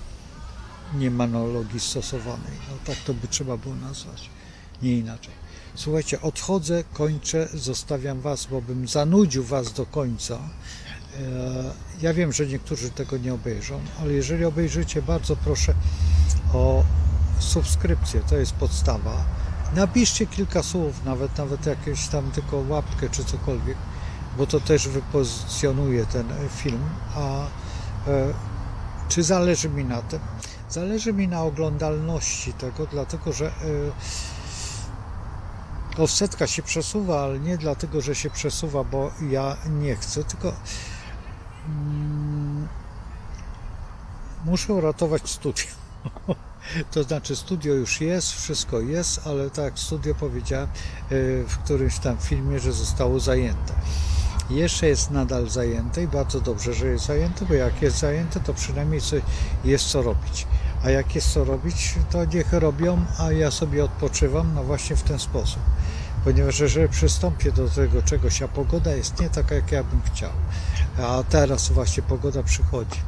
nie manologii stosowanej. No tak to by trzeba było nazwać, nie inaczej. Słuchajcie, odchodzę, kończę, zostawiam was, bo bym zanudził was do końca. Ja wiem, że niektórzy tego nie obejrzą, ale jeżeli obejrzycie, bardzo proszę o subskrypcję, to jest podstawa. Napiszcie kilka słów, nawet jakieś tam tylko łapkę czy cokolwiek, bo to też wypozycjonuje ten film. A czy zależy mi na tym? Zależy mi na oglądalności tego, dlatego że offsetka się przesuwa, ale nie dlatego, że się przesuwa, bo ja nie chcę, tylko muszę uratować studio. To znaczy studio już jest, wszystko jest, ale tak jak studio powiedziałem w którymś tam filmie, że zostało zajęte. Jeszcze jest nadal zajęte i bardzo dobrze, że jest zajęte, bo jak jest zajęte, to przynajmniej jest co robić. A jak jest co robić, to niech robią, a ja sobie odpoczywam, no właśnie w ten sposób. Ponieważ jeżeli przystąpię do tego czegoś, a pogoda jest nie taka, jak ja bym chciał, a teraz właśnie pogoda przychodzi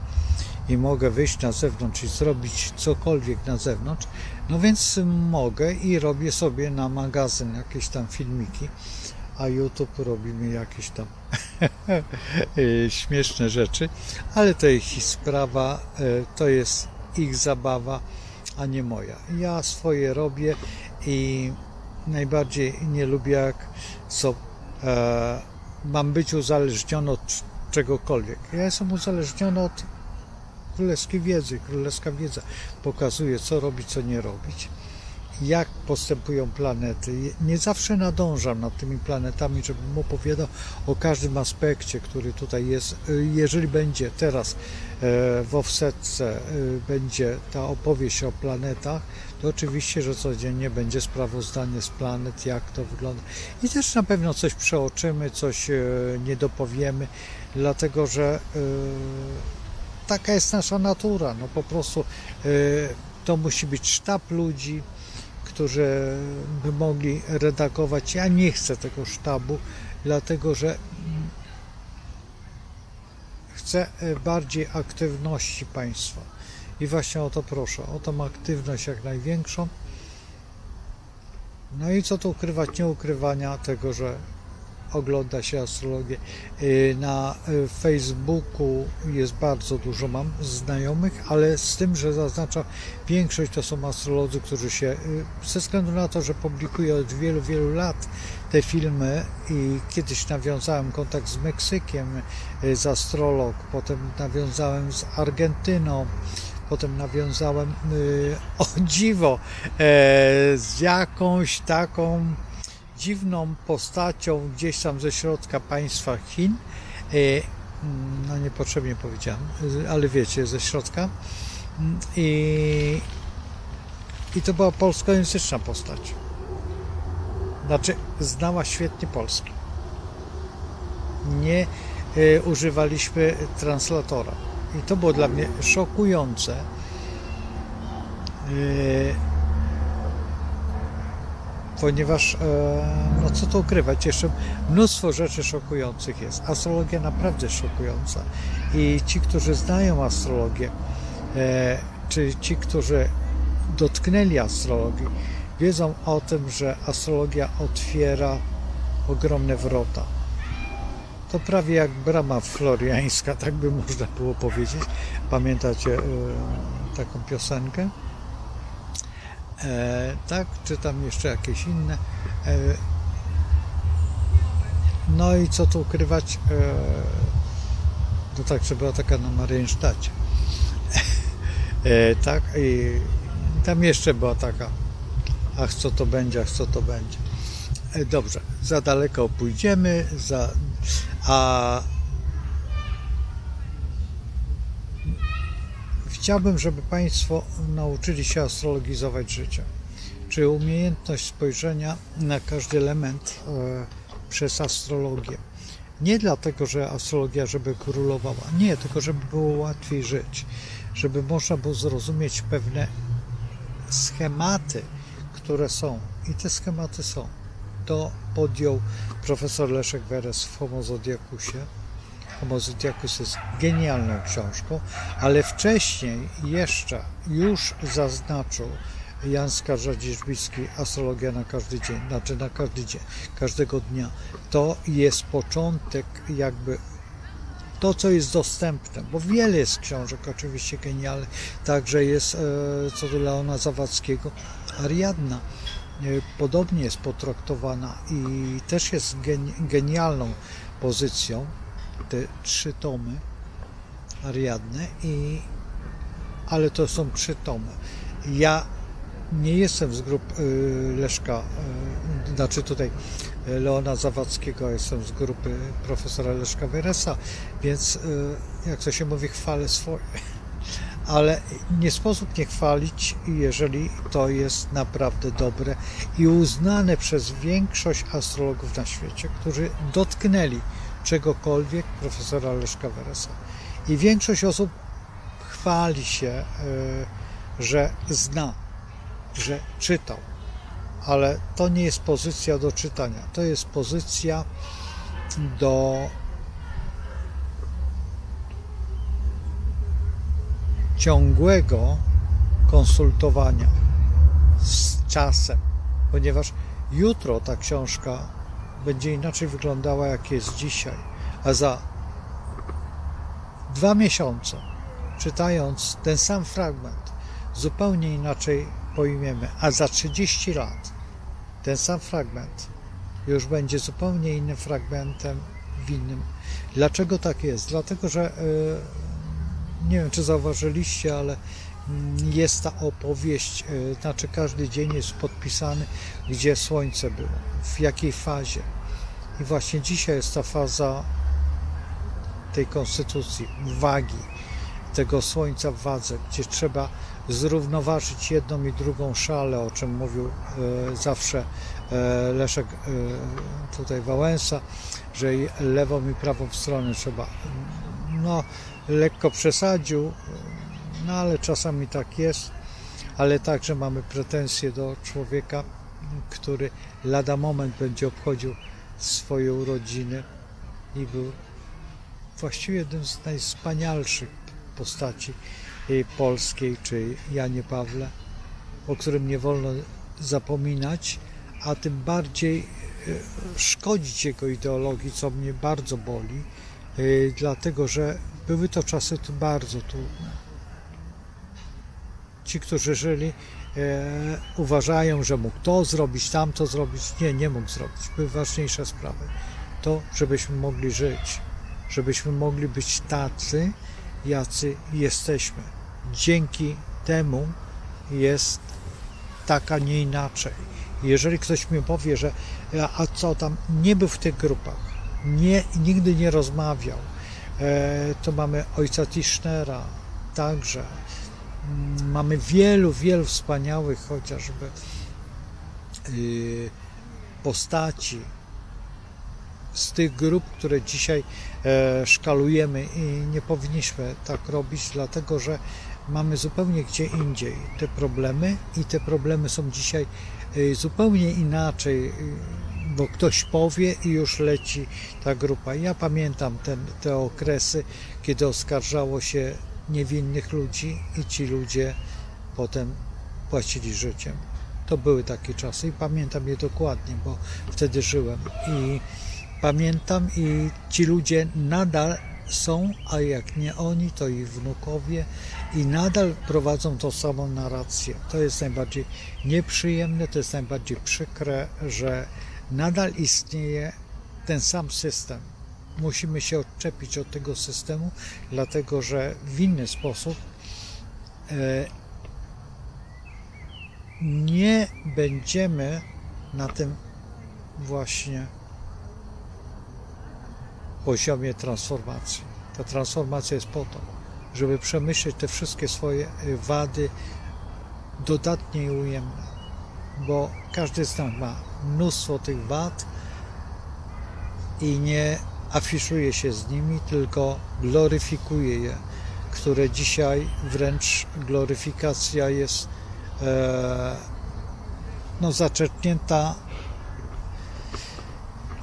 i mogę wyjść na zewnątrz i zrobić cokolwiek na zewnątrz, no więc mogę i robię sobie na magazyn jakieś tam filmiki, a YouTube robi mi jakieś tam śmieszne rzeczy, ale to ich sprawa, to jest ich zabawa, a nie moja. Ja swoje robię i najbardziej nie lubię, jak mam być uzależniony od czegokolwiek. Ja jestem uzależniony od królewskiej wiedzy. Królewska wiedza pokazuje, co robić, co nie robić, jak postępują planety. Nie zawsze nadążam nad tymi planetami, żebym opowiadał o każdym aspekcie, który tutaj jest. Jeżeli będzie teraz w offsetce będzie ta opowieść o planetach, to oczywiście, że codziennie będzie sprawozdanie z planet, jak to wygląda. I też na pewno coś przeoczymy, coś nie dopowiemy, dlatego że taka jest nasza natura. No po prostu to musi być sztab ludzi, którzy by mogli redagować. Ja nie chcę tego sztabu, dlatego że chcę bardziej aktywności państwa. I właśnie o to proszę, o tą aktywność jak największą. No i co tu ukrywać, nie ukrywania tego, że ogląda się astrologię. Na Facebooku jest bardzo dużo, mam znajomych, ale z tym, że zaznaczam, większość to są astrolodzy, którzy się, ze względu na to, że publikuję od wielu, wielu lat te filmy i kiedyś nawiązałem kontakt z Meksykiem, z astrolog, potem nawiązałem z Argentyną, potem nawiązałem, o dziwo, z jakąś taką dziwną postacią gdzieś tam ze środka państwa Chin, no niepotrzebnie powiedziałem, ale wiecie, ze środka, i to była polskojęzyczna postać, znaczy znała świetnie polski, nie używaliśmy translatora i to było dla mnie szokujące, ponieważ, no co tu ukrywać, jeszcze mnóstwo rzeczy szokujących jest. Astrologia naprawdę szokująca. I ci, którzy znają astrologię, czy ci, którzy dotknęli astrologii, wiedzą o tym, że astrologia otwiera ogromne wrota. To prawie jak brama floriańska, tak by można było powiedzieć. Pamiętacie taką piosenkę. Tak, czy tam jeszcze jakieś inne. No i co tu ukrywać? To tak, że była taka na Mariensztacie. Tak, i tam jeszcze była taka, ach co to będzie, ach co to będzie. Dobrze, za daleko pójdziemy, a chciałbym, żeby Państwo nauczyli się astrologizować życie, czyli umiejętność spojrzenia na każdy element przez astrologię. Nie dlatego, że astrologia, żeby królowała, nie, tylko żeby było łatwiej żyć, żeby można było zrozumieć pewne schematy, które są. I te schematy są. To podjął profesor Leszek Weres w Homo Zodiacusie. Homo Zodiacus jest genialną książką, ale wcześniej jeszcze już zaznaczył Jan Skarża-Dzierżbicki Astrologia na każdy dzień, znaczy na każdy dzień, każdego dnia. To jest początek jakby to, co jest dostępne, bo wiele jest książek oczywiście genialnych, także jest co do Leona Zawadzkiego Ariadna podobnie jest potraktowana i też jest genialną pozycją, te 3 tomy Ariadny, ale to są 3 tomy. Ja nie jestem z grup Leszka, znaczy tutaj Leona Zawadzkiego, jestem z grupy profesora Leszka Weresa, więc jak to się mówi, chwalę swoje. Ale nie sposób nie chwalić, jeżeli to jest naprawdę dobre i uznane przez większość astrologów na świecie, którzy dotknęli czegokolwiek profesora Leszka Weresa. I większość osób chwali się, że zna, że czytał, ale to nie jest pozycja do czytania, to jest pozycja do ciągłego konsultowania z czasem, ponieważ jutro ta książka będzie inaczej wyglądała, jak jest dzisiaj, a za 2 miesiące, czytając ten sam fragment, zupełnie inaczej pojmiemy, a za 30 lat ten sam fragment już będzie zupełnie innym fragmentem w innym. Dlaczego tak jest? Dlatego, że nie wiem, czy zauważyliście, ale jest ta opowieść, znaczy każdy dzień jest podpisany, gdzie słońce było, w jakiej fazie. I właśnie dzisiaj jest ta faza tej konstytucji, wagi, tego słońca w wadze, gdzie trzeba zrównoważyć jedną i drugą szalę, o czym mówił zawsze Leszek tutaj Wałęsa, że lewą i prawą stronę trzeba, no lekko przesadził, no ale czasami tak jest, ale także mamy pretensje do człowieka, który lada moment będzie obchodził swoje urodziny i był właściwie jednym z najwspanialszych postaci polskiej, czy Janie Pawle, o którym nie wolno zapominać, a tym bardziej szkodzić jego ideologii, co mnie bardzo boli, dlatego że były to czasy bardzo trudne. Ci, którzy żyli, uważają, że mógł to zrobić, tamto zrobić. Nie mógł zrobić. Były ważniejsze sprawy. To, żebyśmy mogli żyć, żebyśmy mogli być tacy, jacy jesteśmy. Dzięki temu jest tak, a nie inaczej. Jeżeli ktoś mi powie, że a co tam, nie był w tych grupach, nigdy nie rozmawiał, to mamy ojca Tischnera także. Mamy wielu wspaniałych chociażby postaci z tych grup, które dzisiaj szkalujemy i nie powinniśmy tak robić, dlatego że mamy zupełnie gdzie indziej te problemy i te problemy są dzisiaj zupełnie inaczej, bo ktoś powie i już leci ta grupa. Ja pamiętam te okresy, kiedy oskarżało się niewinnych ludzi i ci ludzie potem płacili życiem. To były takie czasy i pamiętam je dokładnie, bo wtedy żyłem i pamiętam i ci ludzie nadal są, a jak nie oni, to ich wnukowie i nadal prowadzą tą samą narrację. To jest najbardziej nieprzyjemne, to jest najbardziej przykre, że nadal istnieje ten sam system. Musimy się odczepić od tego systemu, dlatego że w inny sposób nie będziemy na tym właśnie poziomie transformacji. Ta transformacja jest po to, żeby przemyśleć te wszystkie swoje wady dodatnie i ujemne, bo każdy z nas ma mnóstwo tych wad i nie afiszuje się z nimi, tylko gloryfikuje je, które dzisiaj wręcz gloryfikacja jest zaczerpnięta,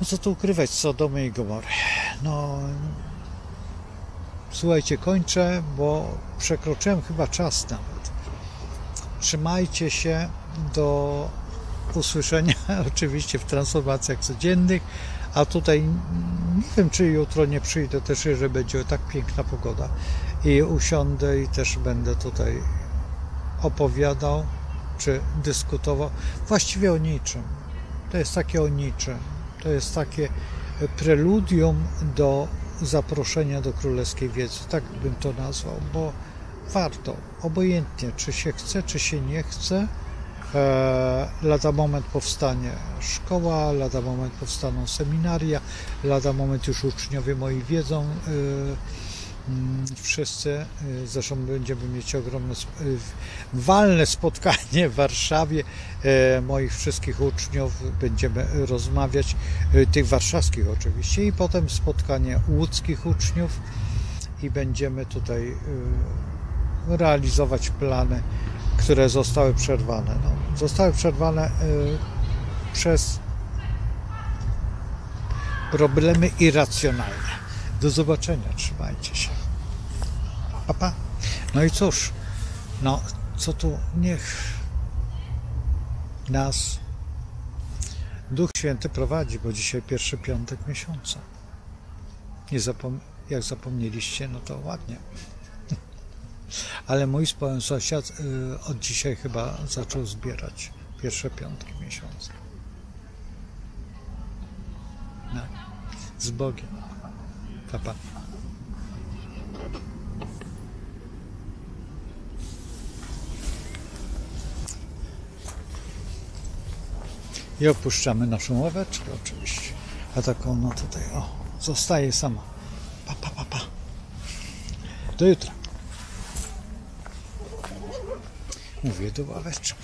co tu ukrywać, Sodomy i Gomory. Słuchajcie, kończę, bo przekroczyłem chyba czas nawet. Trzymajcie się, do usłyszenia oczywiście w transformacjach codziennych, a tutaj nie wiem, czy jutro nie przyjdę też, jeżeli będzie tak piękna pogoda i usiądę i też będę tutaj opowiadał czy dyskutował właściwie o niczym. To jest takie o niczym. To jest takie preludium do zaproszenia do królewskiej wiedzy. Tak bym to nazwał, bo warto, obojętnie, czy się chce, czy się nie chce. Lada moment powstanie szkoła, lada moment powstaną seminaria, lada moment już uczniowie moi wiedzą, wszyscy, zresztą będziemy mieć ogromne, walne spotkanie w Warszawie moich wszystkich uczniów, będziemy rozmawiać, tych warszawskich oczywiście, i potem spotkanie łódzkich uczniów i będziemy tutaj realizować plany, które zostały przerwane. Zostały przerwane przez problemy irracjonalne. Do zobaczenia, trzymajcie się. Pa, pa. No i cóż, co tu, niech nas Duch Święty prowadzi, bo dzisiaj pierwszy piątek miesiąca. Jak zapomnieliście, to ładnie. Ale mój sąsiad od dzisiaj chyba zaczął zbierać pierwsze piątki miesiąca. Z Bogiem. Pa, pa. I opuszczamy naszą ławeczkę oczywiście. A tak ona tutaj, zostaje sama. Pa, pa, pa, pa. Do jutra. Mówię do ławeczki.